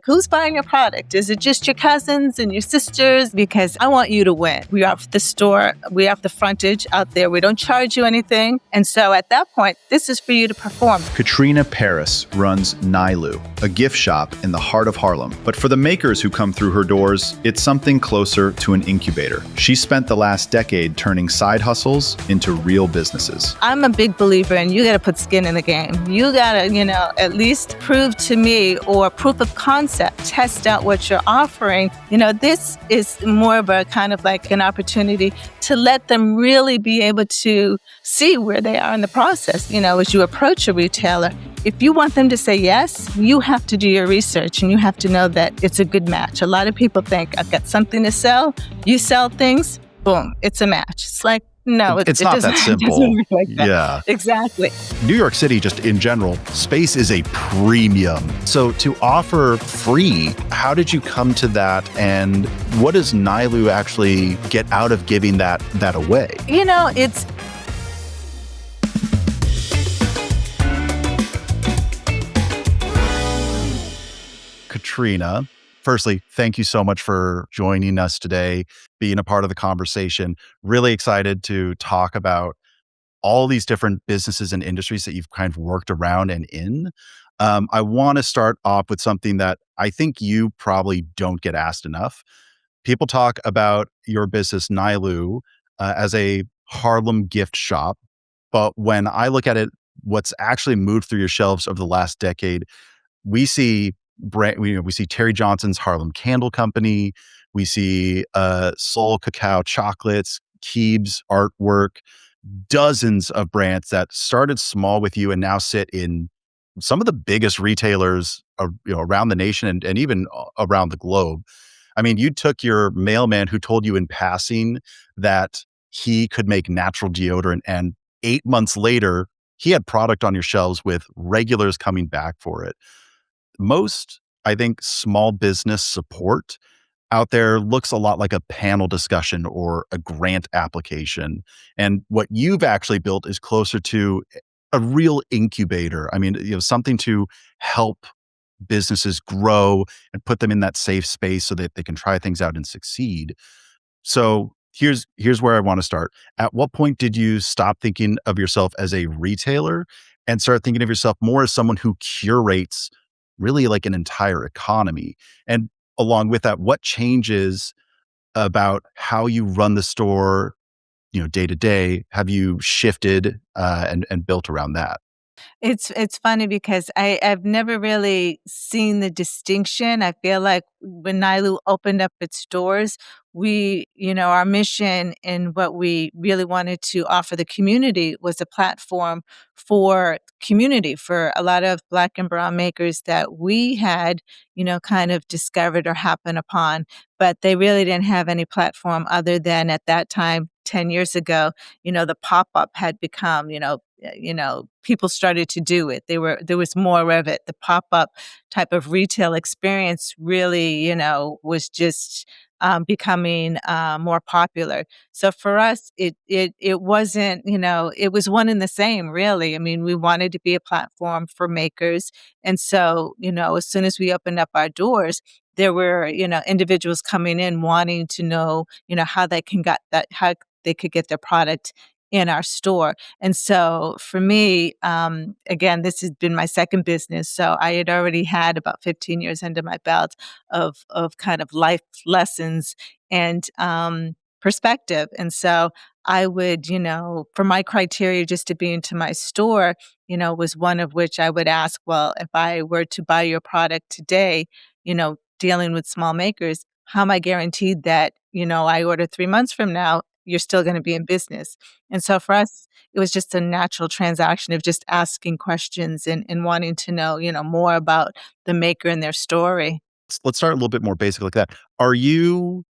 who's buying your product? Is it just your cousins and your sisters? Because I want you to win. We have the store, we have the frontage out there. We don't charge you anything. And so at that point, this is for you to perform. Katrina Parris runs Nilu, a gift shop in the heart of Harlem. But for the makers who come through her doors, it's something closer to an incubator. She spent the last decade turning side hustles into real businesses. I'm a big believer in you got to put skin in the game. You got to, at least prove to me, or proof of concept, test out what you're offering. This is more of a kind of like an opportunity to let them really be able to see where they are in the process. As you approach a retailer, if you want them to say yes, you have to do your research and you have to know that it's a good match. A lot of people think, I've got something to sell. You sell things, boom, it's a match. It's like, no, it's not that simple. It doesn't work like that. Yeah. Exactly. New York City, just in general, space is a premium. So to offer free, how did you come to that? And what does Nilu actually get out of giving that away? It's Katrina, firstly, thank you so much for joining us today, being a part of the conversation. Really excited to talk about all these different businesses and industries that you've kind of worked around and in. I want to start off with something that I think you probably don't get asked enough. People talk about your business, Nilu, as a Harlem gift shop. But when I look at it, what's actually moved through your shelves over the last decade, we see we see Terry Johnson's Harlem Candle Company. We see Soul Cacao Chocolates, Keeb's artwork, dozens of brands that started small with you and now sit in some of the biggest retailers around the nation and even around the globe. I mean, you took your mailman who told you in passing that he could make natural deodorant, and 8 months later, he had product on your shelves with regulars coming back for it. Most, I think, small business support out there looks a lot like a panel discussion or a grant application. And what you've actually built is closer to a real incubator. I mean, something to help businesses grow and put them in that safe space so that they can try things out and succeed. So here's where I want to start. At what point did you stop thinking of yourself as a retailer and start thinking of yourself more as someone who curates really like an entire economy? And along with that, what changes about how you run the store, day to day, have you shifted and built around that? It's funny because I've never really seen the distinction. I feel like when Nilu opened up its doors, our mission and what we really wanted to offer the community was a platform for community, for a lot of Black and brown makers that we had, kind of discovered or happened upon, but they really didn't have any platform other than at that time, 10 years ago, the pop-up had become, people started to do it. There was more of it. The pop-up type of retail experience really, was just becoming more popular. So for us, it wasn't, it was one and the same, really. I mean, we wanted to be a platform for makers. And so, as soon as we opened up our doors, there were, individuals coming in wanting to know, how they how they could get their product in our store. And so for me, again, this has been my second business. So I had already had about 15 years under my belt of kind of life lessons and perspective. And so I would, for my criteria just to be into my store, was one of which I would ask, well, if I were to buy your product today, dealing with small makers, how am I guaranteed that, I order 3 months from now, you're still going to be in business? And so for us, it was just a natural transaction of just asking questions and wanting to know, more about the maker and their story. Let's start a little bit more basic like that. Are you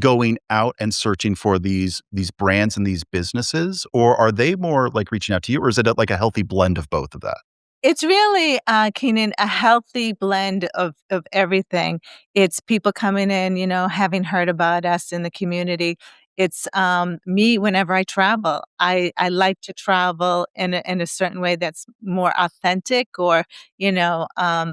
going out and searching for these brands and these businesses, or are they more like reaching out to you, or is it like a healthy blend of both of that? It's really, Keenan, a healthy blend of everything. It's people coming in, having heard about us in the community. It's me whenever I travel. I like to travel in a certain way that's more authentic or,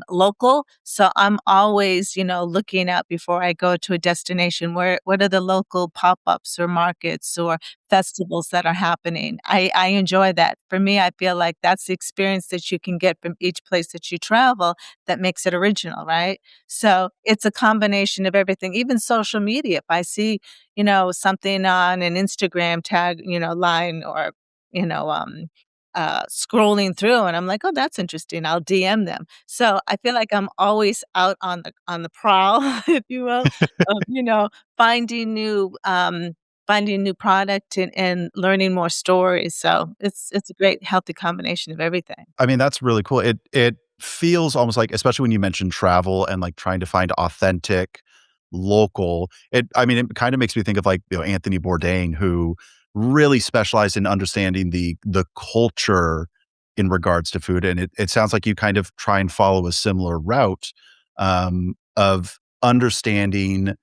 local. So I'm always, looking up before I go to a destination, what are the local pop-ups or markets or festivals that are happening. I enjoy that. For me, I feel like that's the experience that you can get from each place that you travel that makes it original, right? So it's a combination of everything, even social media. If I see, something on an Instagram tag, line or, you know, um, scrolling through and I'm like, oh, that's interesting. I'll DM them. So I feel like I'm always out on the prowl, if you will, of, finding new, finding new product and learning more stories. So it's a great healthy combination of everything. I mean, that's really cool. It feels almost like, especially when you mention travel and, like, trying to find authentic, local, I mean, it kinda makes me think of, like, Anthony Bourdain, who really specialized in understanding the culture in regards to food, and it sounds like you kind of try and follow a similar route, of understanding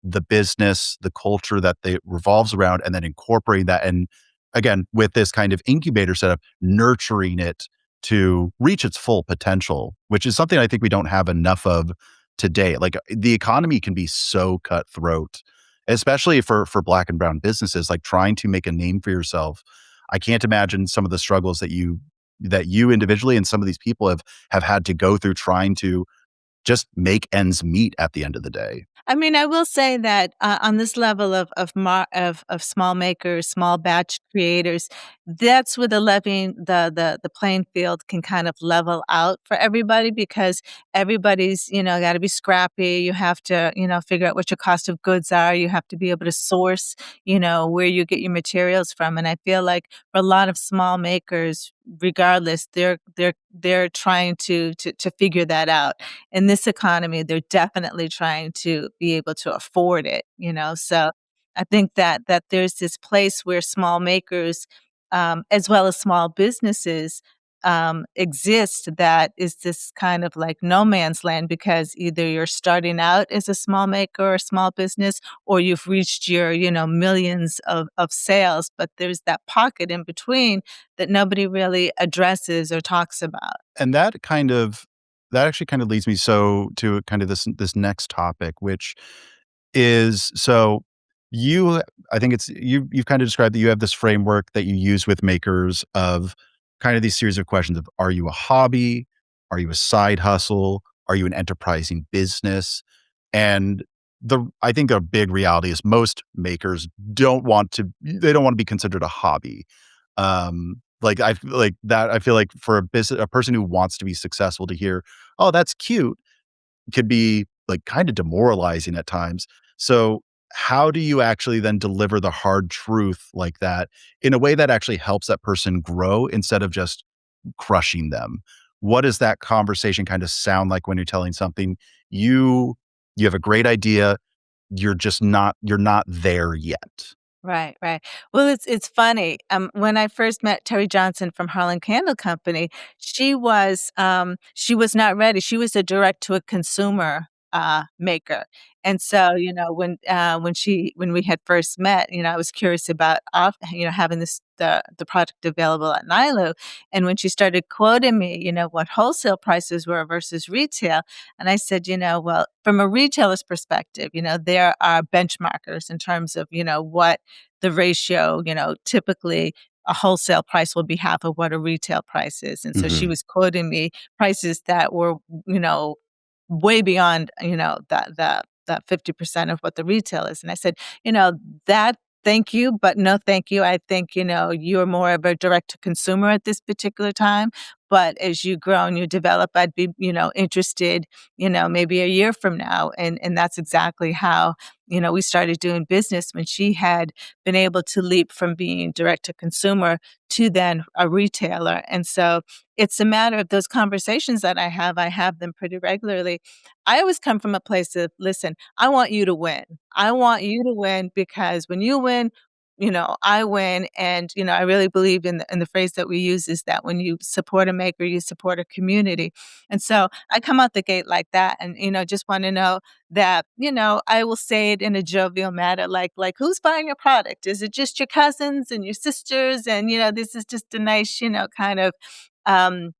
the business, the culture that they revolves around, and then incorporating that, and again, with this kind of incubator setup, nurturing it to reach its full potential, which is something I think we don't have enough of today. Like, the economy can be so cutthroat, especially for Black and brown businesses, like, trying to make a name for yourself. I can't imagine some of the struggles that you individually and some of these people have had to go through trying to just make ends meet at the end of the day. I mean, I will say that, on this level of small makers, small batch creators, that's where the playing field can kind of level out for everybody because everybody's, gotta be scrappy. You have to, figure out what your cost of goods are. You have to be able to source, where you get your materials from. And I feel like for a lot of small makers, regardless, they're trying to figure that out in this economy, they're definitely trying to be able to afford it, So I think that there's this place where small makers, as well as small businesses, exist that is this kind of like no man's land because either you're starting out as a small maker or a small business, or you've reached your, millions of sales, but there's that pocket in between that nobody really addresses or talks about. And that actually kind of leads me to kind of this next topic, which is, so you I think you've kind of described that you have this framework that you use with makers of kind of these series of questions of, are you a hobby? Are you a side hustle? Are you an enterprising business? And I think a big reality is most makers they don't want to be considered a hobby. Like, I feel like for a person who wants to be successful, to hear, "Oh, that's cute," could be, like, kinda demoralizing at times. So, how do you actually then deliver the hard truth like that in a way that actually helps that person grow instead of just crushing them? What does that conversation kinda sound like when you're telling something you you have a great idea, you're not there yet? Right, right. Well, it's funny. When I first met Terry Johnson from Harlem Candle Company, she was not ready. She was a direct to a consumer maker, and so when we had first met, I was curious about having the product available at Nilu, and when she started quoting me, what wholesale prices were versus retail, and I said, well, from a retailer's perspective, there are benchmarkers in terms of what the ratio, typically a wholesale price will be half of what a retail price is. And so she Mhm. was quoting me prices that were, way beyond, that 50% of what the retail is. And I said, that thank you, but no thank you. I think, you're more of a direct to consumer at this particular time. But as you grow and you develop, I'd be, interested, maybe a year from now. And that's exactly how, we started doing business when she had been able to leap from being direct to consumer to then a retailer. And so it's a matter of those conversations that I have them pretty regularly. I always come from a place of, listen, I want you to win. I want you to win because when you win, I win. And, I really believe in the phrase that we use is that when you support a maker, you support a community. And so I come out the gate like that and, just want to know that, I will say it in a jovial manner, like who's buying your product? Is it just your cousins and your sisters? And, this is just a nice, kind of, um,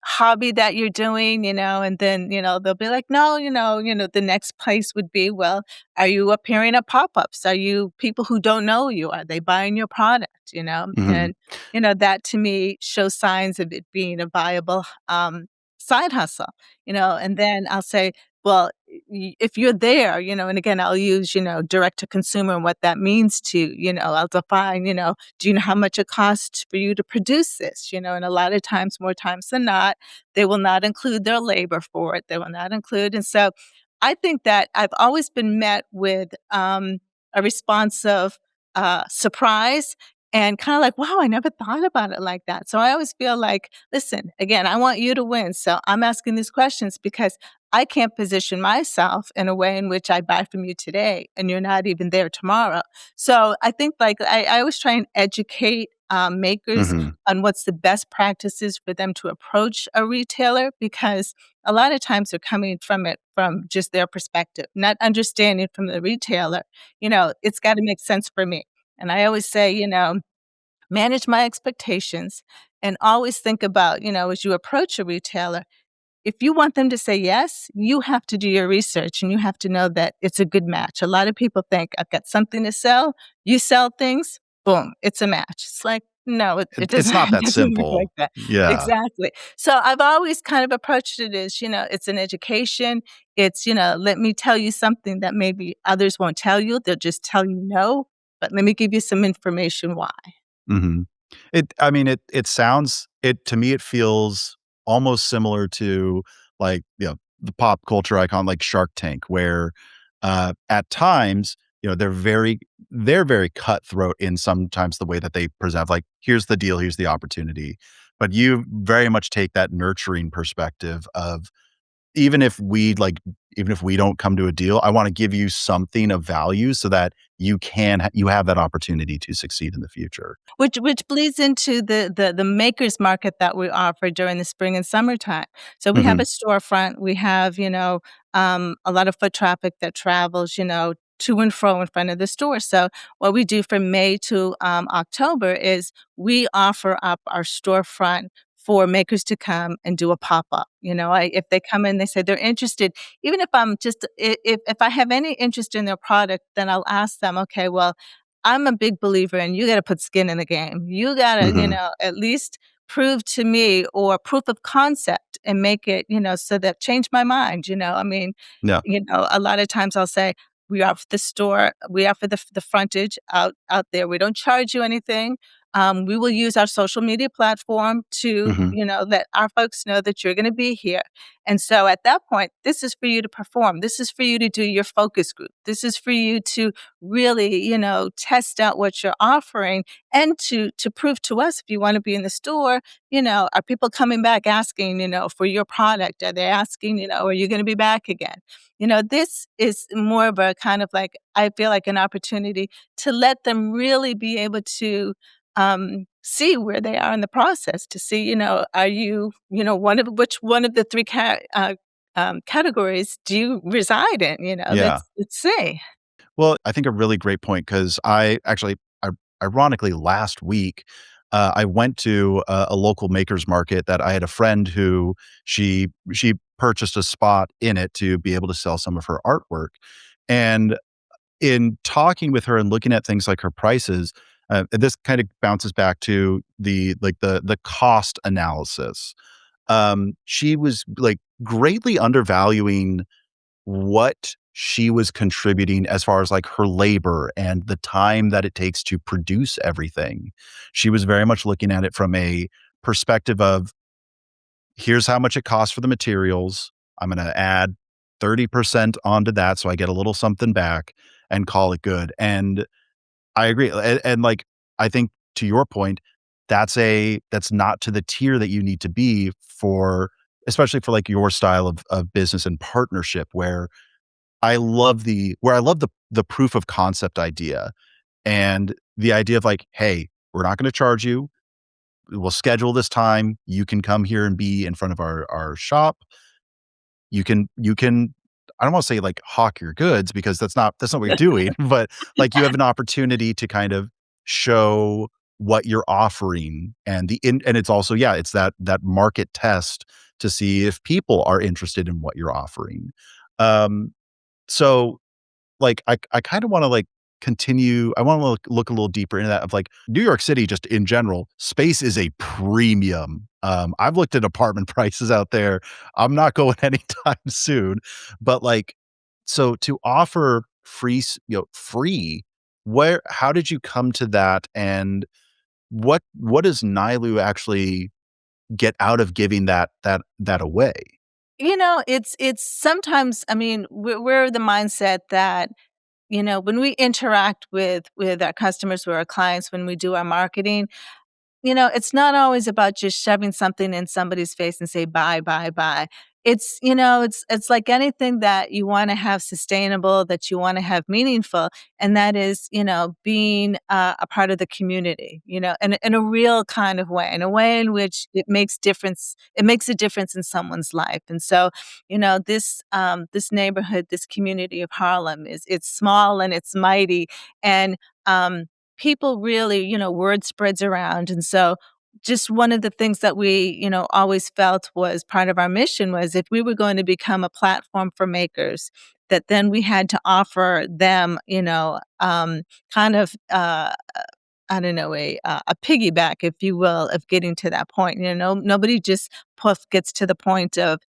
hobby that you're doing, and then, they'll be like, no, the next place would be, well, are you appearing at pop-ups? Are you people who don't know you? Are they buying your product? Mhm. And, that to me shows signs of it being a viable side hustle, and then I'll say, well, if you're there, and again, I'll use, direct to consumer and what that means to, I'll define, do you know how much it costs for you to produce this? And a lot of times, more times than not, they will not include their labor for it. They will not include. And so I think that I've always been met with a response of surprise and kind of like, wow, I never thought about it like that. So I always feel like, listen, again, I want you to win. So I'm asking these questions because I can't position myself in a way in which I buy from you today and you're not even there tomorrow. So I think like I always try and educate makers Mhm. on what's the best practices for them to approach a retailer because a lot of times they're coming from it from just their perspective, not understanding from the retailer, it's got to make sense for me. And I always say, manage my expectations and always think about, as you approach a retailer, if you want them to say yes, you have to do your research and you have to know that it's a good match. A lot of people think, I've got something to sell. You sell things, boom, it's a match. It's like, no, it It's doesn't, not it that doesn't work like simple. that. Yeah. Exactly. So I've always kind of approached it as, it's an education. It's, let me tell you something that maybe others won't tell you. They'll just tell you no, but let me give you some information why. Mhm. I mean, it sounds it to me, it feels almost similar to, like, the pop culture icon like Shark Tank, where, at times, they're very cutthroat in sometimes the way that they present, like, "Here's the deal, here's the opportunity." But you very much take that nurturing perspective of even if we don't come to a deal, I wanna give you something of value so that you have that opportunity to succeed in the future. Which bleeds into the makers market that we offer during the spring and summertime. So we have a Mhm. storefront, we have, a lot of foot traffic that travels, to and fro in front of the store. So what we do from May to October is we offer up our storefront for makers to come and do a pop-up. If they come in, they say they're interested, even if I'm just if I have any interest in their product, then I'll ask them, okay, well, I'm a big believer in you gotta put skin in the game. You gotta, Mhm. at least prove to me or proof of concept and make it, so that change my mind, I mean, Yeah. a lot of times I'll say, we offer the store, we offer the frontage out there. We don't charge you anything. We will use our social media platform to, Mhm. let our folks know that you're gonna be here. And so at that point, this is for you to perform. This is for you to do your focus group. This is for you to really, test out what you're offering and to prove to us if you want to be in the store, are people coming back asking, for your product? Are they asking, are you going to be back again? This is more of a kind of like, I feel like an opportunity to let them really be able to see where they are in the process to see, are you, which one of the three categories do you reside in? Yeah. Let's see. Well, I think a really great point because I actually, ironically, last week, I went to a local makers market that I had a friend who she purchased a spot in it to be able to sell some of her artwork. And in talking with her and looking at things like her prices, this kind of bounces back to the cost analysis. She was like greatly undervaluing what she was contributing as far as, like, her labor and the time that it takes to produce everything. She was very much looking at it from a perspective of, "Here's how much it costs for the materials. I'm gonna add 30% onto that so I get a little something back and call it good." And I agree, like, I think to your point, that's not to the tier that you need to be for especially for, like, your style of business and partnership where I love the proof of concept idea, And the idea of like, "Hey, we're not gonna charge you. We'll schedule this time. You can come here and be in front of our shop. You can I don't wanna say, like, hawk your goods because that's not what you're doing, but, like, you have an opportunity to kind of show what you're offering and it's also yeah, it's that market test to see if people are interested in what you're offering. Um, so like, I kinda wanna, like, continue I wanna look a little deeper into that of, like, New York City just in general, space is a premium. I've looked at apartment prices out there. I'm not going anytime soon, but, like so to offer free, where how did you come to that, and what does Nilu actually get out of giving that away? It's sometimes, I mean, we're the mindset that, when we interact with our customers, with our clients, when we do our marketing, it's not always about just shoving something in somebody's face and say, "Buy, buy, buy." It's like anything that you wanna have sustainable, that you wanna have meaningful, and that is, being a part of the community, in a real kind of way, in a way in which it makes a difference in someone's life, and so, this neighborhood, this community of Harlem it's small and it's mighty, and, people really, word spreads around. And so just one of the things that we, always felt was part of our mission was if we were going to become a platform for makers, that then we had to offer them, kind of, I don't know, a piggyback, if you will, of getting to that point. Nobody just poof gets to the point of,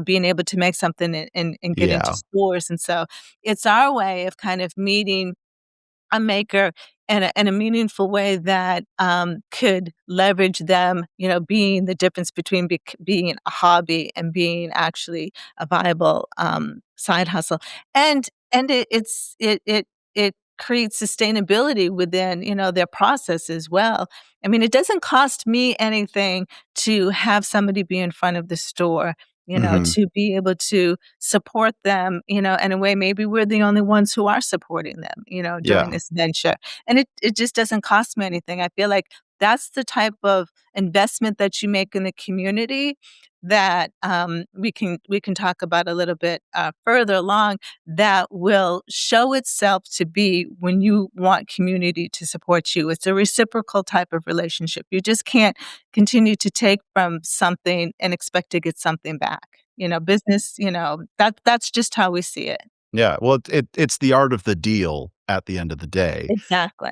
being able to make something and get into Yeah. stores. And so it's our way of kind of meeting a maker in a meaningful way that, could leverage them, being the difference between being a hobby and being actually a viable, side hustle. And it creates sustainability within, their process as well. I mean, it doesn't cost me anything to have somebody be in front of the store, Mhm. to be able to support them, in a way maybe we're the only ones who are supporting them, during Yeah. this venture. And it just doesn't cost me anything. I feel like that's the type of investment that you make in the community that, we can talk about a little bit, further along, that will show itself to be when you want community to support you. It's a reciprocal type of relationship. You just can't continue to take from something and expect to get something back. Business, that's just how we see it. Yeah, well, it's the art of the deal at the end of the day. Exactly.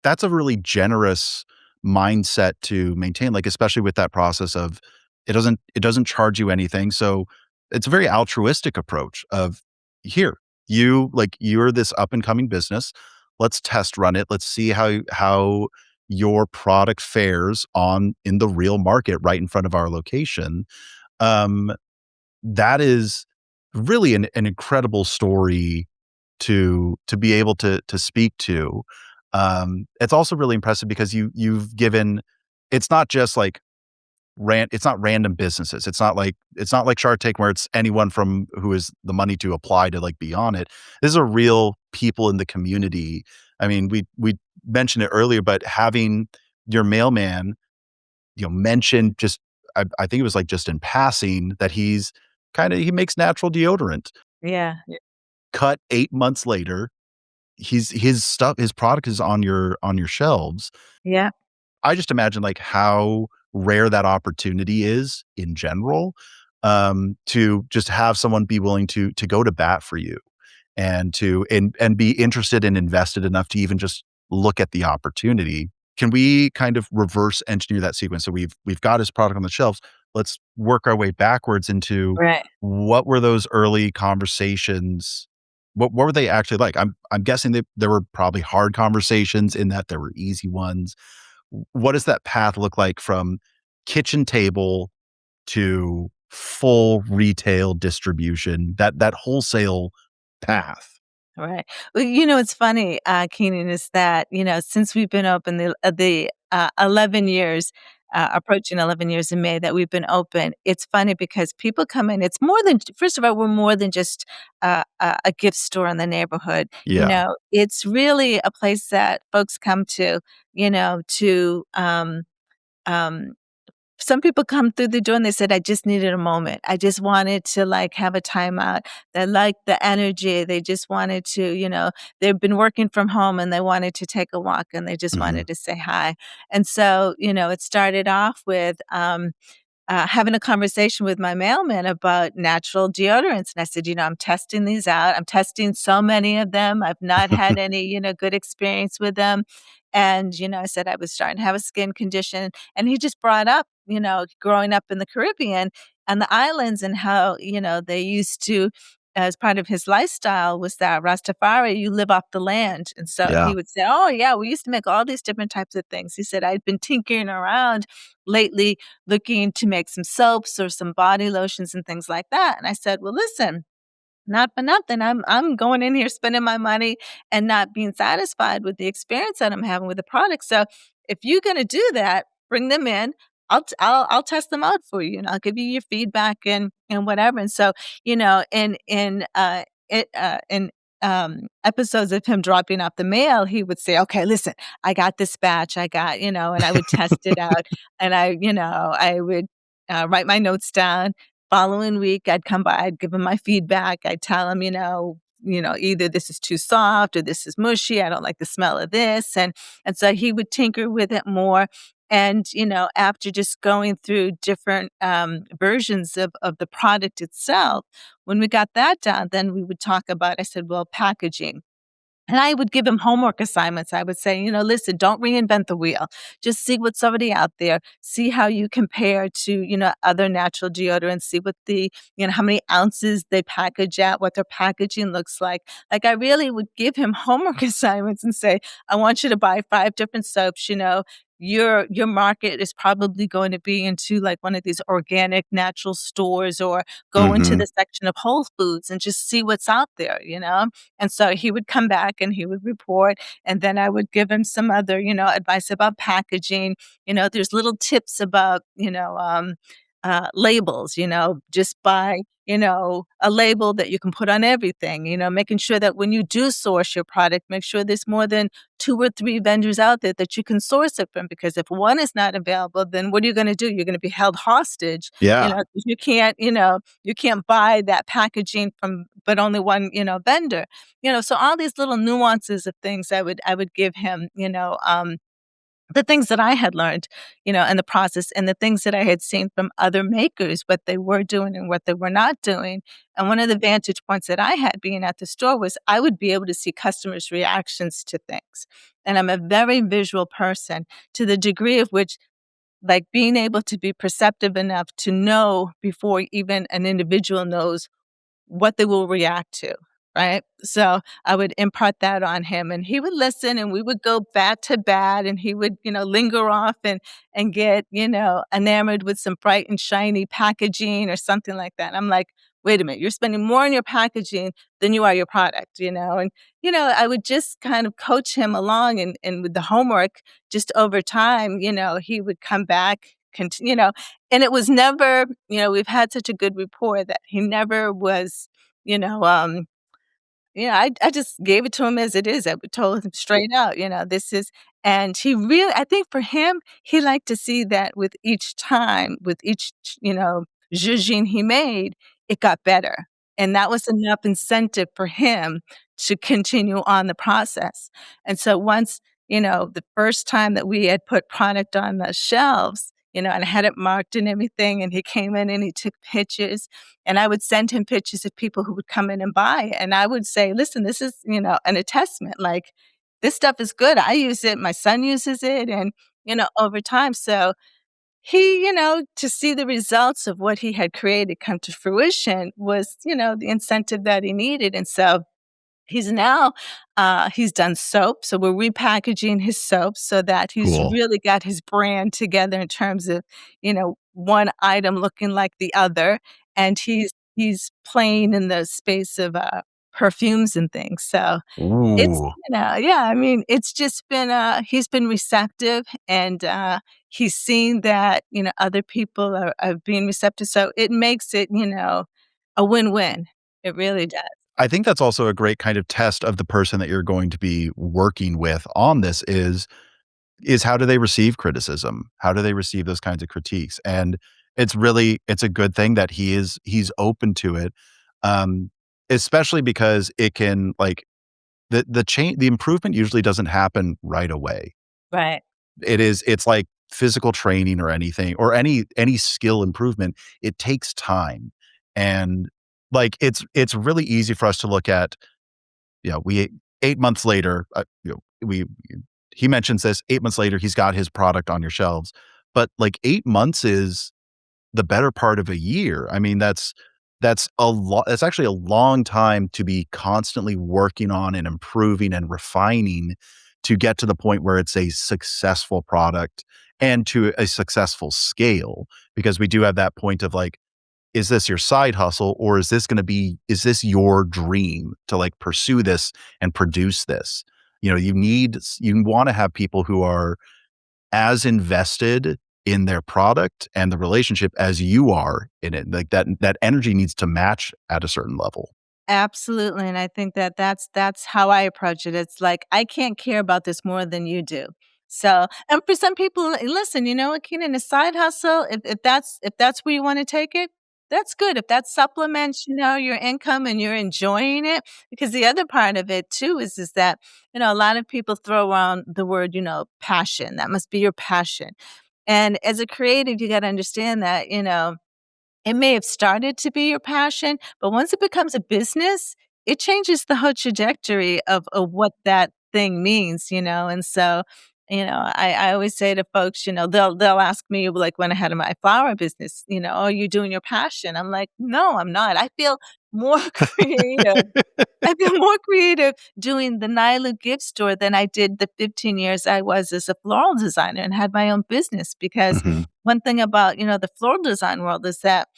That's a really generous mindset to maintain, like, especially with that process of it doesn't charge you anything, so it's a very altruistic approach of, "Here, you're this up and coming business, let's test run it, let's see how your product fares on in the real market right in front of our location." Um, that is really an incredible story to be able to speak to. It's also really impressive because you've given it's not just like it's not random businesses. It's not like Shark Tank where it's anyone from who has the money to apply to like be on it. These are real people in the community. I mean, we mentioned it earlier, but having your mailman, mention just I think it was like just in passing that he makes natural deodorant. Yeah. Cut 8 months later, his product is on your shelves. Yeah. I just imagine, like, how rare that opportunity is in general, to just have someone be willing to go to bat for you and be interested and invested enough to even just look at the opportunity. Can we kind of reverse engineer that sequence? So we've got his product on the shelves. Let's work our way backwards into Right. what were those early conversations? What were they actually like? I'm guessing that there were probably hard conversations in that there were easy ones. What does that path look like from kitchen table to full retail distribution, that wholesale path? Right. Well, it's funny, Keenan, is that, since we've been open the 11 years, approaching 11 years in May that we've been open. It's funny because people come in. It's more than, first of all, we're more than just a gift store in the neighborhood. Yeah. It's really a place that folks come to, to um, some people come through the door and they said, "I just needed a moment. I just wanted to, like, have a timeout." They liked the energy. They just wanted to, they've been working from home and they wanted to take a walk and they just Mhm. wanted to say hi. And so, it started off with, having a conversation with my mailman about natural deodorants. And I said, I'm testing these out. I'm testing so many of them. I've not had any, good experience with them. And, I said I was starting to have a skin condition. And he just brought up, growing up in the Caribbean and the islands and how, they used to, as part of his lifestyle was that Rastafari, you live off the land. And so he Yeah. would say, "Oh, yeah, we used to make all these different types of things." He said, "I'd been tinkering around lately looking to make some soaps or some body lotions and things like that." And I said, "Well, listen, not for nothing. I'm going in here spending my money and not being satisfied with the experience that I'm having with the product. So if you're going to do that, bring them in. I'll test them out for you, and I'll give you your feedback and whatever." And so, in episodes of him dropping off the mail, he would say, "Okay, listen, I got this batch. I got," and I would test it out, and I would write my notes down. Following week, I'd come by, I'd give him my feedback, I'd tell him, either this is too soft or this is mushy, I don't like the smell of this, and so he would tinker with it more, and, after just going through different, versions of the product itself, when we got that down, then we would talk about, I said, "Well, packaging." And I would give him homework assignments. I would say, "Listen, don't reinvent the wheel. Just see what's already out there. See how you compare to, other natural deodorants. See what how many ounces they package at, what their packaging looks like." Like, I really would give him homework assignments and say, "I want you to buy 5 different soaps, your market is probably going to be into, like, one of these organic natural stores, or go into Mhm. the section of Whole Foods and just see what's out there?" And so he would come back and he would report, and then I would give him some other, advice about packaging. There's little tips about, labels, just buy, a label that you can put on everything, making sure that when you do source your product, make sure there's more than 2 or 3 vendors out there that you can source it from. Because if one is not available, then what are you going to do? You're going to be held hostage, Yeah. 'cause you can't buy that packaging from, but only one, vendor. So all these little nuances of things I would give him, the things that I had learned, in the process, and the things that I had seen from other makers, what they were doing and what they were not doing. And one of the vantage points that I had being at the store was I would be able to see customers' reactions to things. And I'm a very visual person, to the degree of which, like, being able to be perceptive enough to know before even an individual knows what they will react to, right? So I would impart that on him, and he would listen, and we would go bat to bat, and he would, linger off and get, enamored with some bright and shiny packaging or something like that. And I'm like, "Wait a minute, you're spending more on your packaging than you are your product?" And I would just kind of coach him along, and with the homework, just over time, he would come back, and it was never, we've had such a good rapport that he never was, you know, um, I just gave it to him as it is. I told him straight out, this is, and he really, I think for him, he liked to see that with each time, with each, zhuzhing he made, it got better. And that was enough incentive for him to continue on the process. And so once, the first time that we had put product on the shelves, and I had it marked and everything, and he came in and he took pictures, and I would send him pictures of people who would come in and buy it, and I would say, "Listen, this is, an attestment, like, this stuff is good. I use it, my son uses it," and, over time, so he, to see the results of what he had created come to fruition was, the incentive that he needed. And so he's now, he's done soap, so we're repackaging his soap so that he's Cool. really got his brand together in terms of, one item looking like the other, and he's playing in the space of, perfumes and things. So it's, Ooh. yeah, I mean, it's just been, he's been receptive and, he's seen that, other people are being receptive. So it makes it, a win-win. It really does. I think that's also a great kind of test of the person that you're going to be working with on this is how do they receive criticism? How do they receive those kinds of critiques? And it's a good thing that he's open to it. Um, Especially because it can like the improvement usually doesn't happen right away. Right. It's like physical training or anything or any skill improvement, it takes time. And like it's really easy for us to look at, we 8 months later, we he mentions this 8 months later, he's got his product on your shelves. But like 8 months is the better part of a year. I mean, that's a lot. That's actually a long time to be constantly working on and improving and refining to get to the point where it's a successful product and to a successful scale. Because we do have that point of like, is this your side hustle or is this your dream to like pursue this and produce this? You want to have people who are as invested in their product and the relationship as you are in it. Like that energy needs to match at a certain level. Absolutely, and I think that that's how I approach it. It's like, I can't care about this more than you do. So, and for some people, listen, you know what, Keenan, a side hustle, if that's where you wanna take it, that's good. If that supplements, your income and you're enjoying it, because the other part of it too is that, a lot of people throw around the word, passion. That must be your passion. And as a creative, you gotta understand that, it may have started to be your passion, but once it becomes a business, it changes the whole trajectory of what that thing means, and so, I always say to folks, they'll ask me, like, when I had my flower business, "Oh, you're doing your passion?" I'm like, "No, I'm not. I feel more creative I've been more creative doing the Nilu gift store than I did the 15 years I was as a floral designer and had my own business, because Mhm. one thing about, the floral design world is that,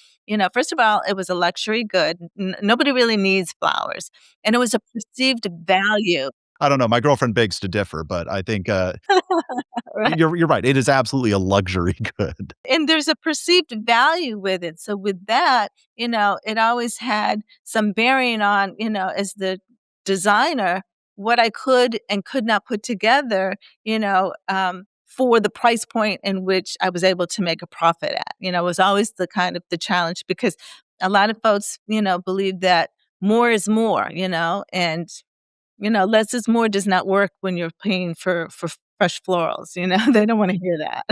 first of all, it was a luxury good. Nobody really needs flowers, and it was a perceived value. I don't know. My girlfriend begs to differ, but I think Right? you're right. It is absolutely a luxury good. And there's a perceived value with it. So with that, it always had some bearing on, as the designer, what I could and could not put together, for the price point in which I was able to make a profit at. It was always the kind of the challenge, because a lot of folks, believe that more is more, and less is more does not work when you're paying for fresh florals. They don't want to hear that.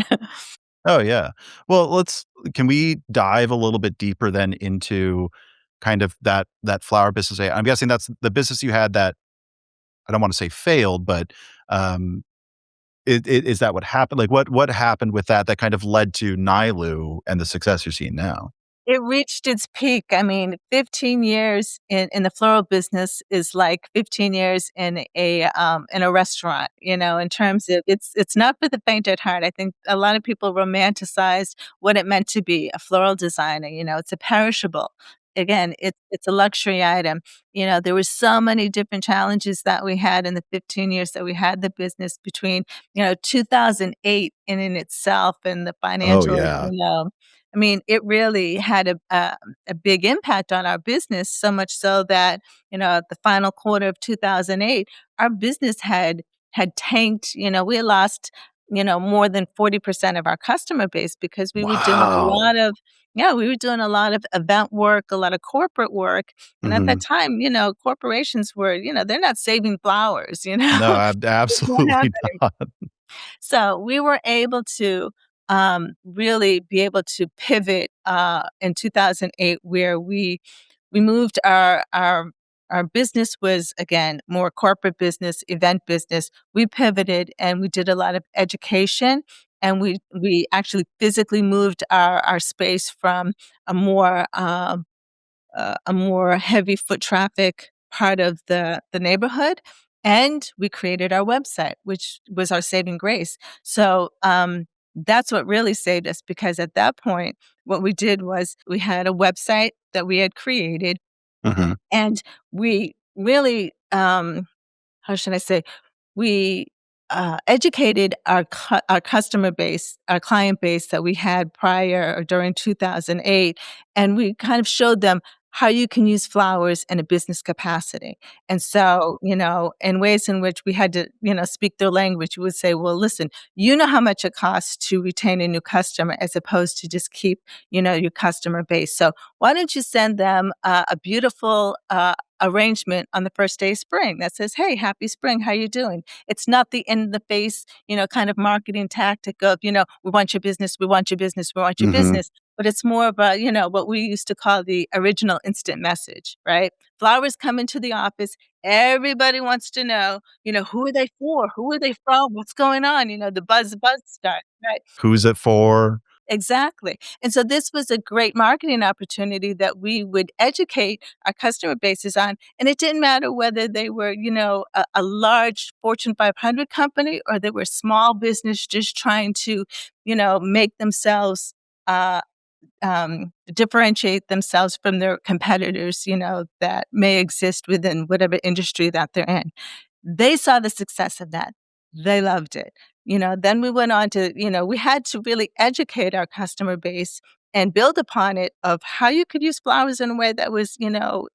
Oh, yeah. Well, can we dive a little bit deeper then into kind of that flower business? I'm guessing that's the business you had that I don't wanna say failed, but, um, is that what happened? Like, what happened with that kind of led to Nilu and the success you're seeing now? It reached its peak. I mean, 15 years in the floral business is like 15 years in a restaurant, in terms of, it's not for the faint at heart. I think a lot of people romanticized what it meant to be a floral designer. It's a perishable. Again, it's a luxury item. There were so many different challenges that we had in the 15 years that we had the business, between, 2008 in itself, and the Oh, financial, yeah. I mean, it really had a big impact on our business, so much so that, at the final quarter of 2008, our business had tanked. We had lost, more than 40% of our customer base, because we were doing a Wow. lot of, yeah, we were doing a lot of event work, a lot of corporate work. And at that Mhm. time, corporations were, they're not saving flowers, No, It's not absolutely happening. not. So we were able to, really be able to pivot, in 2008, where we moved our business was, again, more corporate business, event business. We pivoted and we did a lot of education, and we actually physically moved our space from a more, a more heavy foot traffic part of the neighborhood, and we created our website, which was our saving grace. So, that's what really saved us, because at that point, what we did was we had a website that we had created, Mhm. and we really, how should I say, we, educated our customer base, our client base that we had prior or during 2008, and we kind of showed them how you can use flowers in a business capacity. And so, in ways in which we had to, speak their language, we would say, "Well, listen, you know how much it costs to retain a new customer as opposed to just keep, your customer base. So why don't you send them a beautiful, arrangement on the first day of spring that says, 'Hey, happy spring. How you doing?'" It's not the in the face, kind of marketing tactic of, "We want your business, we want your business, we want your Mhm. business." But it's more of a, what we used to call the original instant message, right? Flowers come into the office. Everybody wants to know, who are they for? Who are they from? What's going on? The buzz start, right? Who's it for? Exactly. And so this was a great marketing opportunity that we would educate our customer bases on. And it didn't matter whether they were, a large Fortune 500 company or they were small business just trying to, make themselves, differentiate themselves from their competitors, that may exist within whatever industry that they're in. They saw the success of that. They loved it. Then we went on to, we had to really educate our customer base and build upon it of how you could use flowers in a way that was,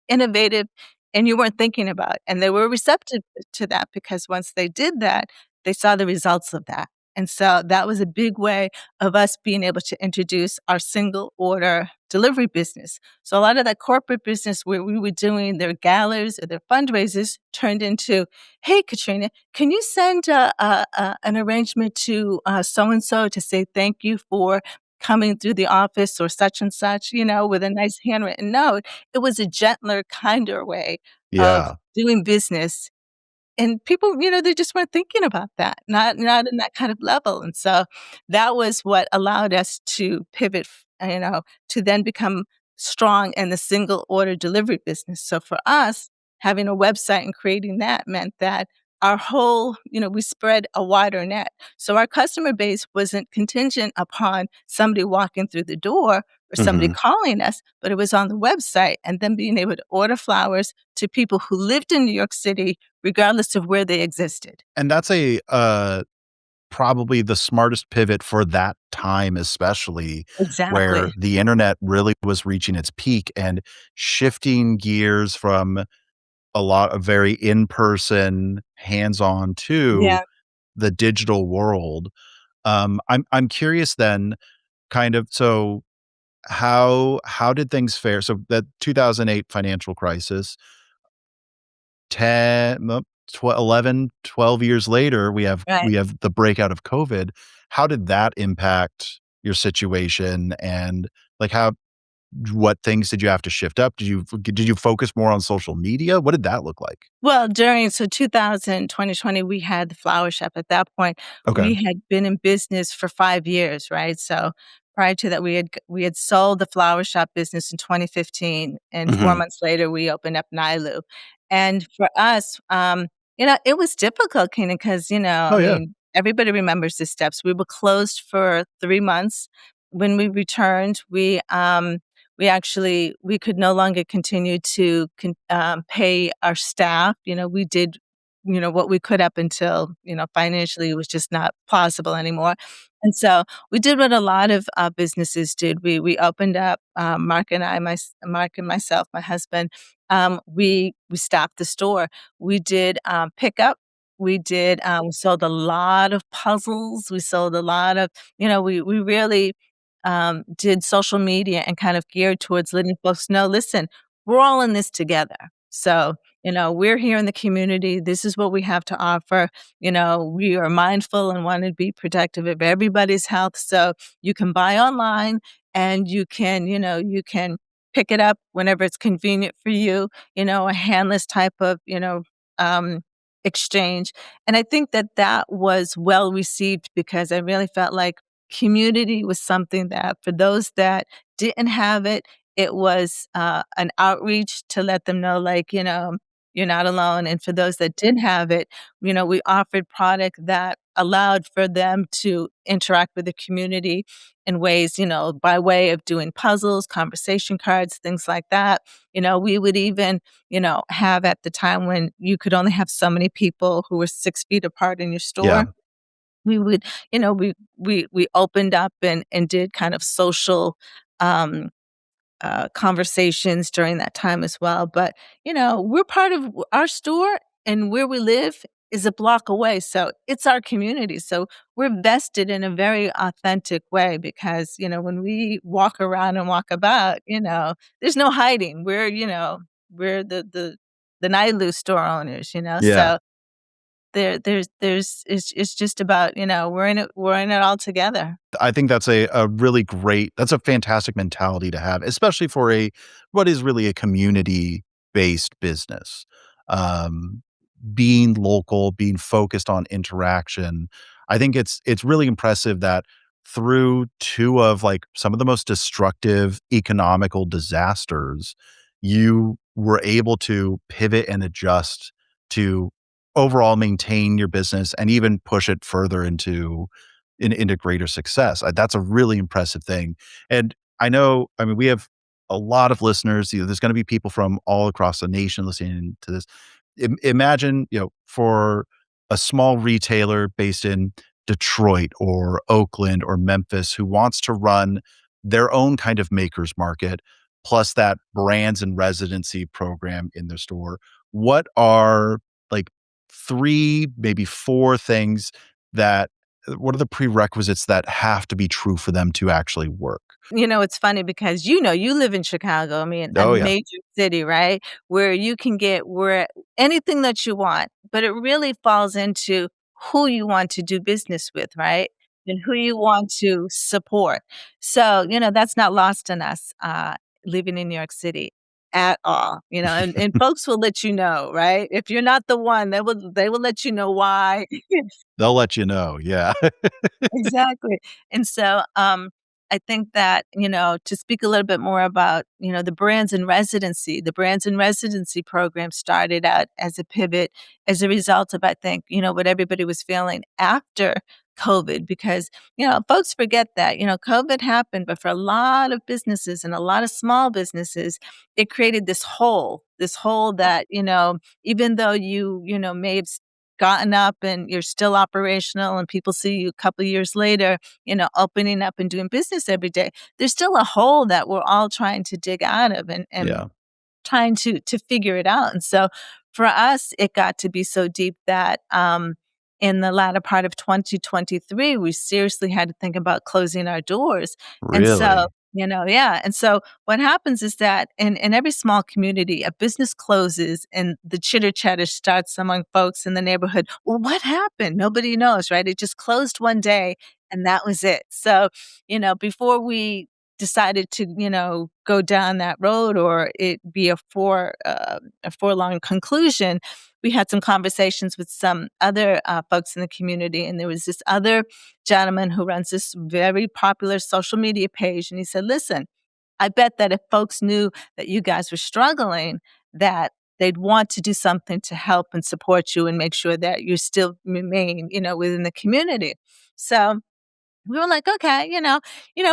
innovative and you weren't thinking about. And they were receptive to that because once they did that, they saw the results of that. And so that was a big way of us being able to introduce our single order delivery business. So a lot of that corporate business where we were doing their galas or their fundraisers turned into, "Hey, Katrina, can you send an arrangement to so and so to say thank you for coming through the office or such and such, with a nice handwritten note?" It was a gentler, kinder way of Yeah. doing business and people, they just weren't thinking about that, not in that kind of level, and so that was what allowed us to pivot, to then become strong in the single order delivery business. So for us, having a website and creating that meant that our whole, we spread a wider net. So our customer base wasn't contingent upon somebody walking through the door or somebody Mhm. calling us, but it was on the website and then being able to order flowers to people who lived in New York City regardless of where they existed. And that's probably the smartest pivot for that time, especially where Exactly. the internet really was reaching its peak and shifting gears from a lot of very in-person, hands-on to Yeah, the digital world. I'm curious then, kind of, so how did things fare? So that 2008 financial crisis, 10 nope, 11, 12 years later, right. we have the breakout of COVID. How did that impact your situation? And, like, how what things did you have to shift up? Did you focus more on social media? What did that look like? Well, during 2020, we had the flower shop. At that point, Okay. we had been in business for 5 years, right? So, prior to that, we had sold the flower shop business in 2015, and 4 Mhm. months later, we opened up Nilu. And for us, it was difficult, Keenan, because, Oh, I yeah. mean, everybody remembers the steps. We were closed for 3 months. When we returned, we could no longer continue to pay our staff. We did, what we could up until, financially it was just not plausible anymore. And so we did what a lot of businesses did. We opened up, Mark and myself, my husband, we stopped the store. We did pickup. We sold a lot of puzzles. We sold a lot of, we really did social media and kind of geared towards letting folks know, listen, we're all in this together. So, we're here in the community. This is what we have to offer. We are mindful and want to be protective of everybody's health. So you can buy online and you can pick it up whenever it's convenient for you, a handless type of, um, exchange. And I think that that was well received because I really felt like community was something that for those that didn't have it, it was, an outreach to let them know, like, you're not alone, and for those that did have it, we offered product that allowed for them to interact with the community in ways, by way of doing puzzles, conversation cards, things like that. We would even, have at the time when you could only have so many people who were 6 feet apart in your Yeah. store, we would, we opened up and did kind of social, um, conversations during that time as well. But, we're part of our store, and where we live is a block away. So it's our community. So we're vested in a very authentic way because, when we walk around and walk about, there's no hiding. We're the Nilu store owners, Yeah. so it's just about, we're in it all together. I think that's a really great that's a fantastic mentality to have, especially for a what is really a community-based business. Um, Being local, being focused on interaction. I think it's really impressive that through 2 of, like, some of the most destructive economical disasters, you were able to pivot and adjust to overall maintain your business and even push it further into greater success. That's a really impressive thing. And I mean, we have a lot of listeners. There's going to be people from all across the nation listening to this. Imagine, for a small retailer based in Detroit or Oakland or Memphis who wants to run their own kind of makers market, plus that brands and residency program in their store. What are like 3, maybe 4 things that what are the prerequisites that have to be true for them to actually work? It's funny because, you live in Chicago, I mean, a Oh, yeah. major city, right? Where you can get where anything that you want, but it really falls into who you want to do business with, right? And who you want to support. So, that's not lost on us, living in New York City at all, and folks will let you know, right? If you're not the one, they will let you know why. They'll let you know, yeah. Exactly. And so, I think that, to speak a little bit more about, the brands and residency program started out as a pivot as a result of, I think, what everybody was feeling after COVID, because, folks forget that, COVID happened, but for a lot of businesses and a lot of small businesses, it created this hole that, even though you may have gotten up and you're still operational and people see you a couple years later, opening up and doing business every day, there's still a hole that we're all trying to dig out of and Yeah, trying to figure it out. And so for us, it got to be so deep that in the latter part of 2023, we seriously had to think about closing our doors. And so, really? yeah. And so what happens is that in every small community, a business closes and the chitter chatter starts among folks in the neighborhood. Well, what happened? Nobody knows, right? It just closed one day and that was it. So, before we decided to, go down that road or it be a forlong conclusion, we had some conversations with some other folks in the community, and there was this other gentleman who runs this very popular social media page, and he said, "Listen, I bet that if folks knew that you guys were struggling, that they'd want to do something to help and support you and make sure that you still remain, within the community." So we were like, okay,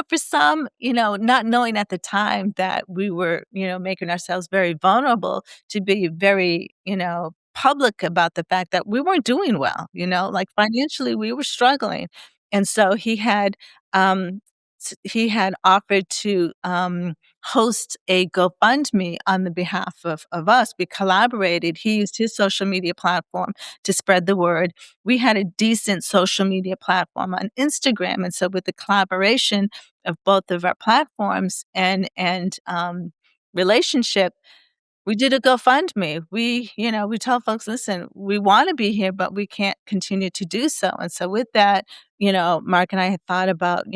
for some, not knowing at the time that we were, making ourselves very vulnerable to be very, public about the fact that we weren't doing well, like financially we were struggling. And so um, he had offered to host a GoFundMe on the behalf of us. We collaborated. He used his social media platform to spread the word. We had a decent social media platform on Instagram, and so with the collaboration of both of our platforms and relationship, we did a GoFundMe. We tell folks, listen, we want to be here, but we can't continue to do so. And so with that, Mark and I had thought about,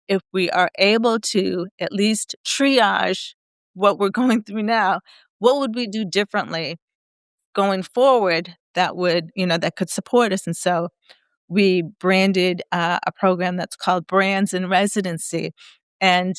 if we are able to at least triage what we're going through now, what would we do differently going forward that would, that could support us? And so we branded a program that's called Brands in Residency. And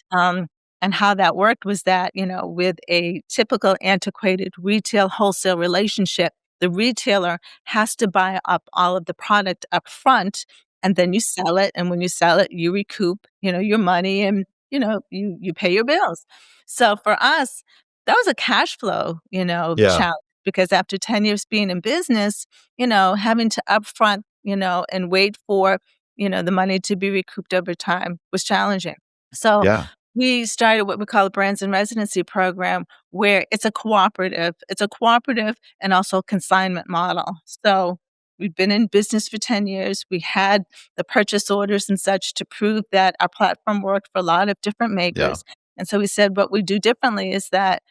And how that worked was that, with a typical antiquated retail wholesale relationship, the retailer has to buy up all of the product up front, and then you sell it. And when you sell it, you recoup, your money, and, you pay your bills. So for us, that was a cash flow, Yeah. challenge, because after 10 years being in business, having to upfront, and wait for, the money to be recouped over time was challenging. So Yeah. we started what we call a brands and residency program, where it's a cooperative. It's a cooperative and also consignment model. So we've been in business for 10 years. We had the purchase orders and such to prove that our platform worked for a lot of different Yeah. makers. And so we said what we do differently is that,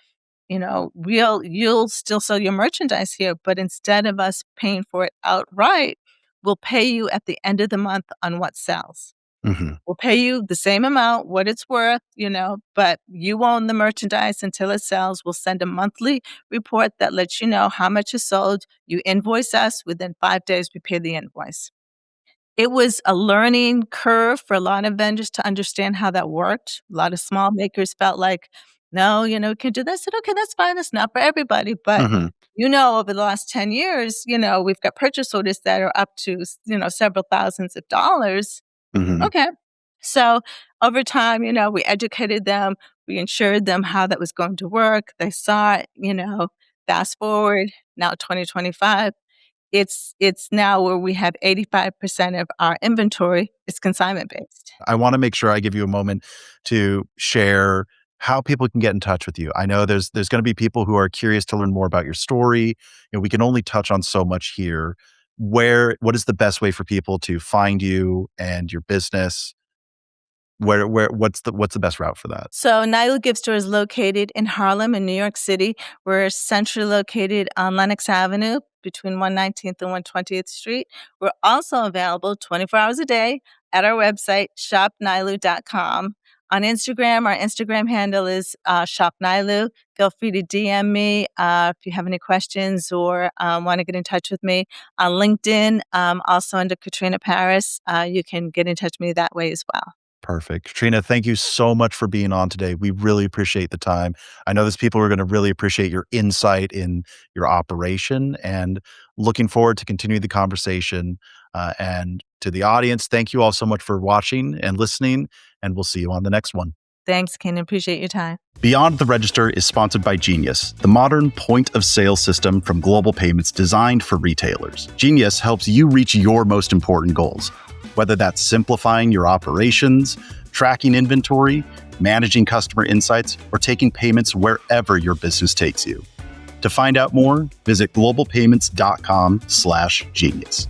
you'll still sell your merchandise here, but instead of us paying for it outright, we'll pay you at the end of the month on what sells. Hmm. We'll pay you the same amount, what it's worth, but you own the merchandise until it sells. We'll send a monthly report that lets you know how much is sold. You invoice us. Within 5 days, we pay the invoice. It was a learning curve for a lot of vendors to understand how that worked. A lot of small makers felt like, no, we can do this. I said, okay, that's fine. It's not for everybody. But, Hmm. over the last 10 years, we've got purchase orders that are up to, several thousands of dollars. Hmm. Okay. So over time, we educated them, we ensured them how that was going to work. They saw it, fast forward now 2025. It's now where we have 85% of our inventory is consignment based. I want to make sure I give you a moment to share how people can get in touch with you. I know there's going to be people who are curious to learn more about your story. We can only touch on so much here. What is the best way for people to find you and your business? What's the best route for that? So Nilu Gift Store is located in Harlem in New York City. We're centrally located on Lenox Avenue between 119th and 120th Street. We're also available 24 hours a day at our website, shopnilu.com. On Instagram, our Instagram handle is shopnilu. Feel free to DM me if you have any questions or want to get in touch with me. On LinkedIn, also under Katrina Parris, you can get in touch with me that way as well. Perfect. Katrina, thank you so much for being on today. We really appreciate the time. I know there's people who are going to really appreciate your insight in your operation, and looking forward to continue the conversation. And to the audience, thank you all so much for watching and listening, and we'll see you on the next one. Thanks, Ken. Appreciate your time. Beyond the Register is sponsored by Genius, the modern point-of-sale system from Global Payments designed for retailers. Genius helps you reach your most important goals, whether that's simplifying your operations, tracking inventory, managing customer insights, or taking payments wherever your business takes you. To find out more, visit globalpayments.com/genius.